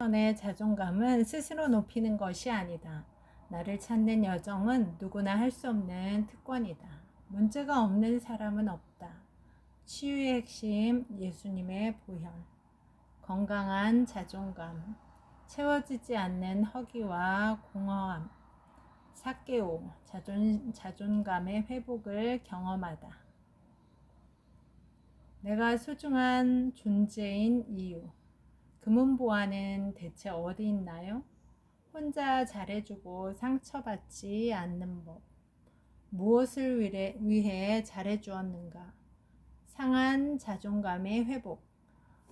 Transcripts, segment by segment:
크리스천의 자존감은 스스로 높이는 것이 아니다. 나를 찾는 여정은 누구나 할 수 없는 특권이다. 문제가 없는 사람은 없다. 치유의 핵심 예수님의 보혈. 건강한 자존감. 채워지지 않는 허기와 공허함. 사케오. 자존감의 회복을 경험하다. 내가 소중한 존재인 이유. 금은보화는 대체 어디 있나요? 혼자 잘해주고 상처받지 않는 법. 무엇을 위해 잘해주었는가? 상한 자존감의 회복.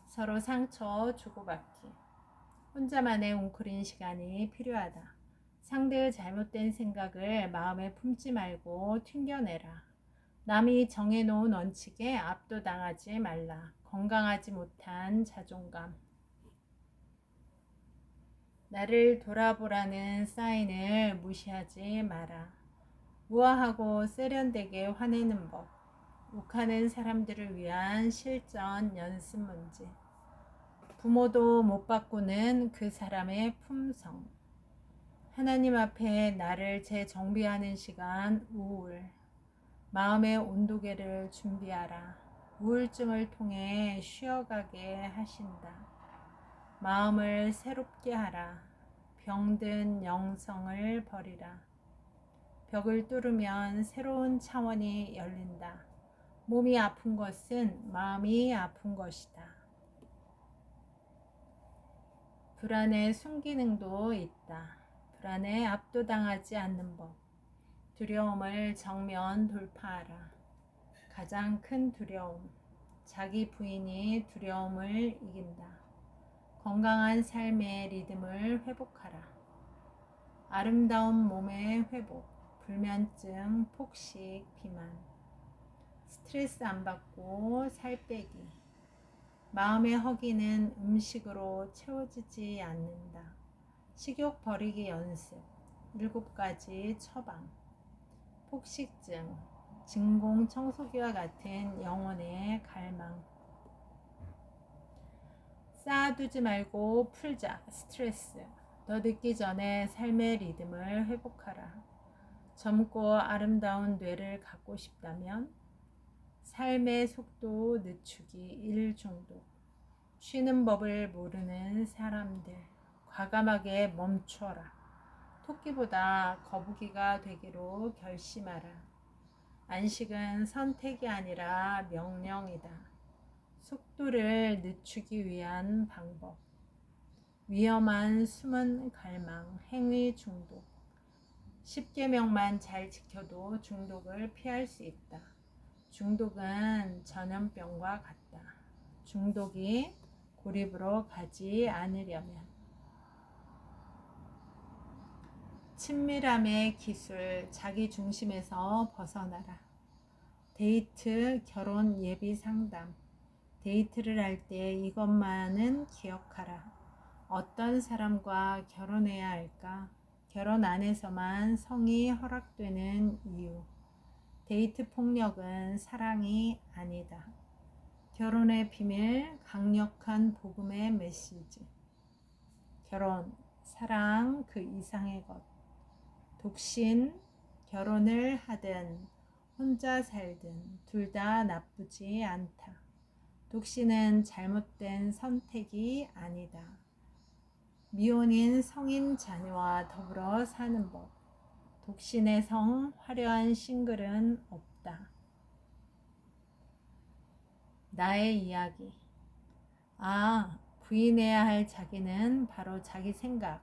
서로 상처 주고받기. 혼자만의 웅크린 시간이 필요하다. 상대의 잘못된 생각을 마음에 품지 말고 튕겨내라. 남이 정해놓은 원칙에 압도당하지 말라. 건강하지 못한 자존감. 나를 돌아보라는 사인을 무시하지 마라. 우아하고 세련되게 화내는 법. 욱하는 사람들을 위한 실전 연습 문제. 부모도 못 바꾸는 그 사람의 품성. 하나님 앞에 나를 재정비하는 시간 우울. 마음의 온도계를 준비하라. 우울증을 통해 쉬어가게 하신다. 마음을 새롭게 하라. 병든 영성을 버리라. 벽을 뚫으면 새로운 차원이 열린다. 몸이 아픈 것은 마음이 아픈 것이다. 불안의 순기능도 있다. 불안에 압도당하지 않는 법. 두려움을 정면 돌파하라. 가장 큰 두려움. 자기 부인이 두려움을 이긴다. 건강한 삶의 리듬을 회복하라. 아름다운 몸의 회복, 불면증, 폭식, 비만, 스트레스 안 받고 살 빼기. 마음의 허기는 음식으로 채워지지 않는다. 식욕 버리기 연습, 7가지 처방, 폭식증, 진공 청소기와 같은 영혼의 갈망. 쌓아두지 말고 풀자. 스트레스. 더 늦기 전에 삶의 리듬을 회복하라. 젊고 아름다운 뇌를 갖고 싶다면 삶의 속도 늦추기 1중독. 쉬는 법을 모르는 사람들. 과감하게 멈춰라. 토끼보다 거북이가 되기로 결심하라. 안식은 선택이 아니라 명령이다. 속도를 늦추기 위한 방법. 위험한 숨은 갈망, 행위 중독. 10계명만 잘 지켜도 중독을 피할 수 있다. 중독은 전염병과 같다. 중독이 고립으로 가지 않으려면. 친밀함의 기술, 자기 중심에서 벗어나라. 데이트, 결혼 예비 상담. 데이트를 할 때 이것만은 기억하라. 어떤 사람과 결혼해야 할까? 결혼 안에서만 성이 허락되는 이유. 데이트 폭력은 사랑이 아니다. 결혼의 비밀, 강력한 복음의 메시지. 결혼, 사랑 그 이상의 것. 독신, 결혼을 하든 혼자 살든 둘 다 나쁘지 않다. 독신은 잘못된 선택이 아니다. 미혼인 성인 자녀와 더불어 사는 법. 독신의 성, 화려한 싱글은 없다. 나의 이야기. 부인해야 할 자기는 바로 자기 생각,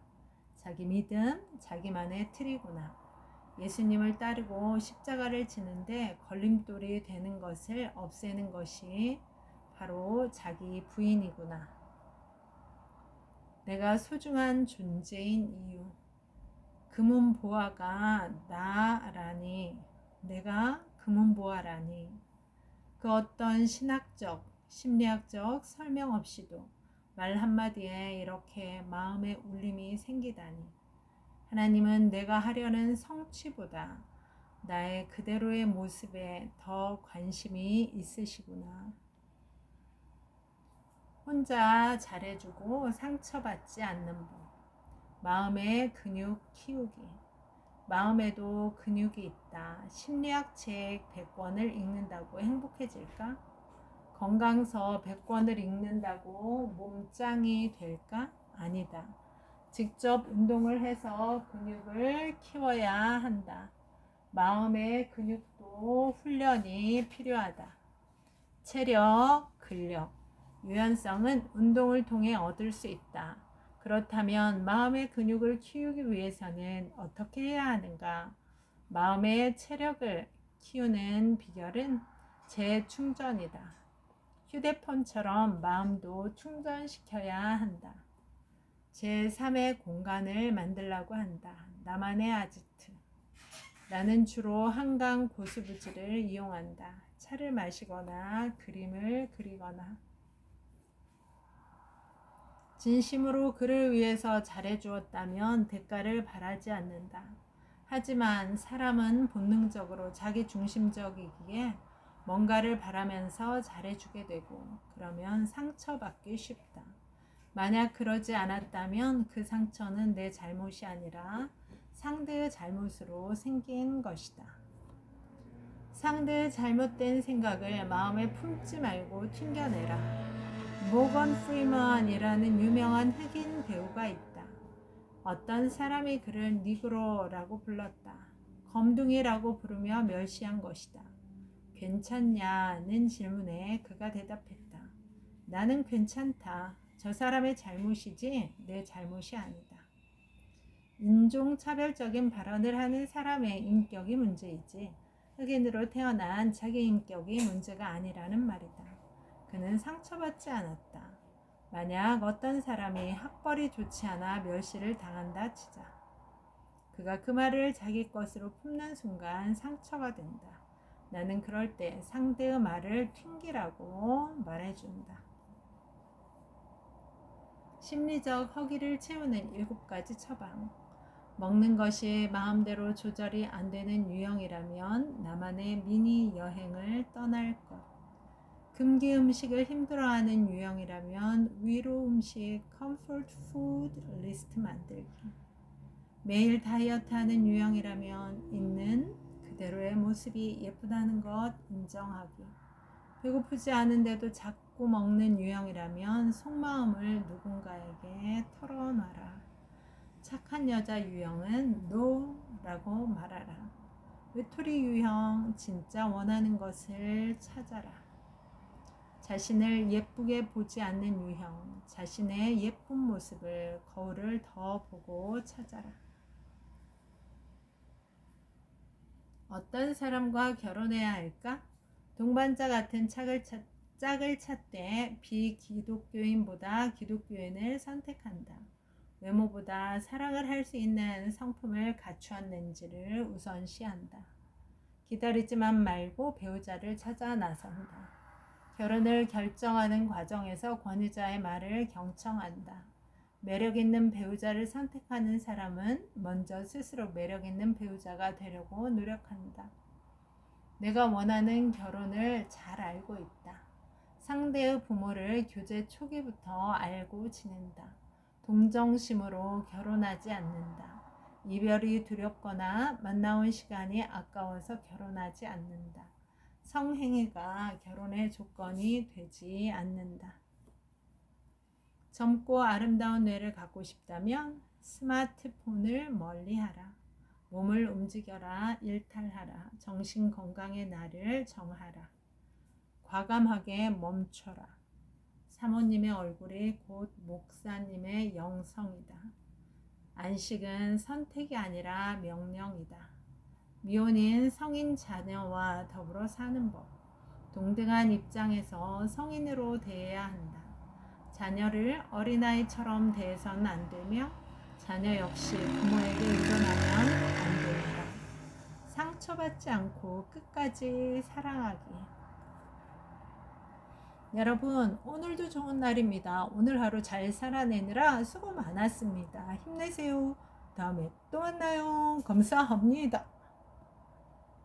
자기 믿음, 자기만의 틀이구나. 예수님을 따르고 십자가를 지는데 걸림돌이 되는 것을 없애는 것이 바로 자기 부인이구나. 내가 소중한 존재인 이유. 금은보화가 나라니, 내가 금은보화라니. 그 어떤 신학적, 심리학적 설명 없이도 말 한마디에 이렇게 마음의 울림이 생기다니. 하나님은 내가 하려는 성취보다 나의 그대로의 모습에 더 관심이 있으시구나. 혼자 잘해주고 상처받지 않는 법. 마음의 근육 키우기. 마음에도 근육이 있다. 심리학 책 100권을 읽는다고 행복해질까? 건강서 100권을 읽는다고 몸짱이 될까? 아니다. 직접 운동을 해서 근육을 키워야 한다. 마음의 근육도 훈련이 필요하다. 체력, 근력, 유연성은 운동을 통해 얻을 수 있다. 그렇다면 마음의 근육을 키우기 위해서는 어떻게 해야 하는가? 마음의 체력을 키우는 비결은 재충전이다. 휴대폰처럼 마음도 충전시켜야 한다. 제3의 공간을 만들라고 한다. 나만의 아지트. 나는 주로 한강 고수부지를 이용한다. 차를 마시거나 그림을 그리거나. 진심으로 그를 위해서 잘해주었다면 대가를 바라지 않는다. 하지만 사람은 본능적으로 자기 중심적이기에 뭔가를 바라면서 잘해주게 되고, 그러면 상처받기 쉽다. 만약 그러지 않았다면 그 상처는 내 잘못이 아니라 상대의 잘못으로 생긴 것이다. 상대의 잘못된 생각을 마음에 품지 말고 튕겨내라. 모건 프리먼이라는 유명한 흑인 배우가 있다. 어떤 사람이 그를 니그로라고 불렀다. 검둥이라고 부르며 멸시한 것이다. 괜찮냐는 질문에 그가 대답했다. 나는 괜찮다. 저 사람의 잘못이지 내 잘못이 아니다. 인종차별적인 발언을 하는 사람의 인격이 문제이지 흑인으로 태어난 자기 인격이 문제가 아니라는 말이다. 그는 상처받지 않았다. 만약 어떤 사람이 학벌이 좋지 않아 멸시를 당한다 치자. 그가 그 말을 자기 것으로 품는 순간 상처가 된다. 나는 그럴 때 상대의 말을 튕기라고 말해준다. 심리적 허기를 채우는 7가지 처방. 먹는 것이 마음대로 조절이 안 되는 유형이라면 나만의 미니 여행을 떠날 것. 금기 음식을 힘들어하는 유형이라면 위로 음식 comfort food 리스트 만들기. 매일 다이어트 하는 유형이라면 있는 그대로의 모습이 예쁘다는 것 인정하기. 배고프지 않은데도 자꾸 먹는 유형이라면 속마음을 누군가에게 털어놔라. 착한 여자 유형은 NO라고 말하라. 외톨이 유형, 진짜 원하는 것을 찾아라. 자신을 예쁘게 보지 않는 유형, 자신의 예쁜 모습을 거울을 더 보고 찾아라. 어떤 사람과 결혼해야 할까? 동반자 같은 짝을 찾되 비기독교인보다 기독교인을 선택한다. 외모보다 사랑을 할 수 있는 성품을 갖추었는지를 우선시한다. 기다리지만 말고 배우자를 찾아 나선다. 결혼을 결정하는 과정에서 권위자의 말을 경청한다. 매력 있는 배우자를 선택하는 사람은 먼저 스스로 매력 있는 배우자가 되려고 노력한다. 내가 원하는 결혼을 잘 알고 있다. 상대의 부모를 교제 초기부터 알고 지낸다. 동정심으로 결혼하지 않는다. 이별이 두렵거나 만나온 시간이 아까워서 결혼하지 않는다. 성행위가 결혼의 조건이 되지 않는다. 젊고 아름다운 뇌를 갖고 싶다면 스마트폰을 멀리하라. 몸을 움직여라. 일탈하라. 정신 건강의 날을 정하라. 과감하게 멈춰라. 사모님의 얼굴이 곧 목사님의 영성이다. 안식은 선택이 아니라 명령이다. 미혼인 성인 자녀와 더불어 사는 법. 동등한 입장에서 성인으로 대해야 한다. 자녀를 어린아이처럼 대해서는 안 되며 자녀 역시 부모에게 의존하면 안 된다. 상처받지 않고 끝까지 사랑하기. 여러분, 오늘도 좋은 날입니다. 오늘 하루 잘 살아내느라 수고 많았습니다. 힘내세요. 다음에 또 만나요. 감사합니다.